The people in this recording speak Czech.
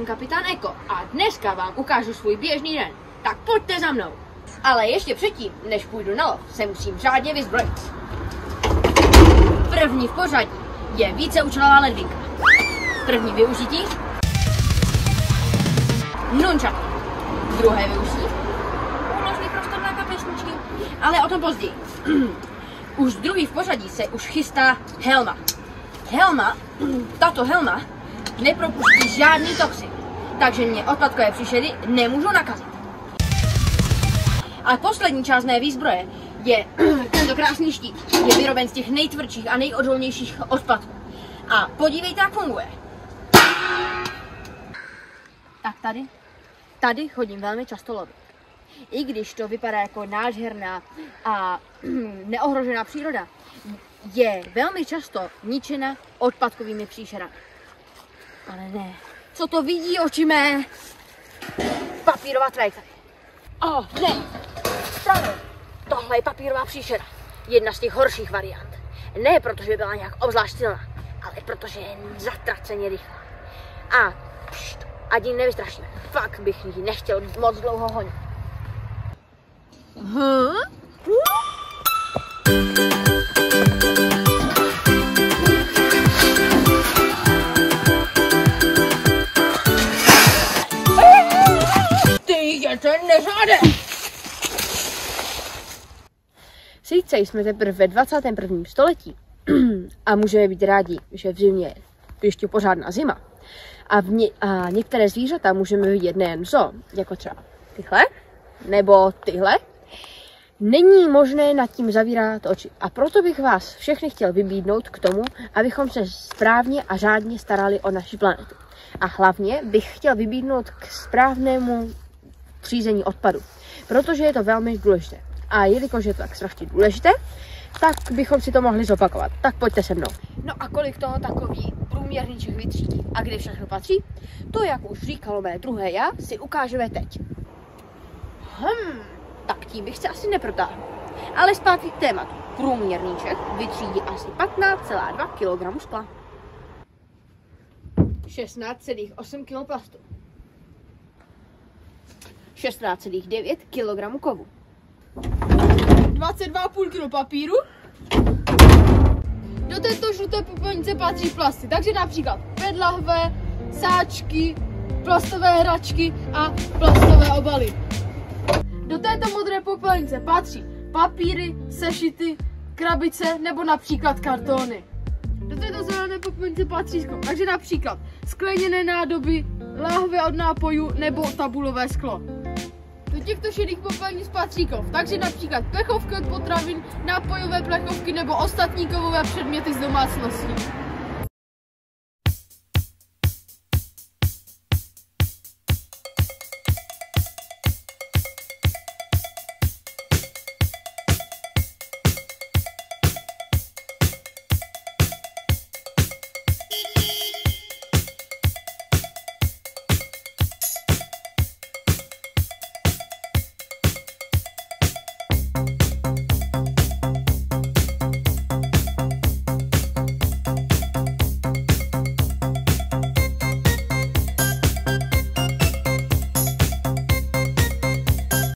kapitán Eko a dneska vám ukážu svůj běžný den. Tak pojďte za mnou. Ale ještě předtím, než půjdu na lov, se musím řádně vyzbrojit. První v pořadí je víceúčelová ledvinka. První využití nunčaky. Druhé využití úložný prostor na kapesničky, ale o tom později. Už druhý v pořadí se už chystá helma. Tato helma nepropustí žádný toxin, takže mě odpadkové příšery nemůžou nakazit. A poslední část mé výzbroje je tento krásný štít. Je vyroben z těch nejtvrdších a nejodolnějších odpadků. A podívejte, jak funguje. Tak tady chodím velmi často lovit. I když to vypadá jako nádherná a neohrožená příroda, je velmi často ničena odpadkovými příšerami. Ale ne. Co to vidí oči mé? Papírová trajektory. Ne. Pravda. Tohle je papírová příšera. Jedna z těch horších variant. Ne protože by byla nějak obzvlášť silná, ale protože je zatraceně rychlá. A ať ji nevystrašíme. Fakt bych ji nechtěl moc dlouho honit. Ty je ten neřádek! Sice jsme teprve ve 21. století a můžeme být rádi, že v zimě je ještě pořádná zima. A některé zvířata můžeme vidět nejen zo, jako třeba tyhle, nebo tyhle. Není možné nad tím zavírat oči. A proto bych vás všechny chtěl vybídnout k tomu, abychom se správně a řádně starali o naši planetu. A hlavně bych chtěl vybídnout k správnému třízení odpadu, protože je to velmi důležité. A jelikož je to tak strašně důležité, tak bychom si to mohli zopakovat. Tak pojďte se mnou. No a kolik toho takový průměrníček vytřídí a kde všechno patří, to, jak už říkalo mé druhé já, si ukážeme teď. Tak tím bych se asi neprotáhl. Ale zpátky k tématu. Průměrníček vytřídí asi 15,2 kg skla. 16,8 kg plastu. 16,9 kg kovu. 22,5 kg papíru. Do této žluté popelnice patří plasty, takže například PET lahve, sáčky, plastové hračky a plastové obaly. Do této modré popelnice patří papíry, sešity, krabice nebo například kartony. Do této zelené popelnice patří sklo, takže například skleněné nádoby, láhve od nápojů nebo tabulové sklo. Do těchto šedých popelnic patří kov, takže například plechovky od potravin, nápojové plechovky nebo ostatní kovové předměty z domácností.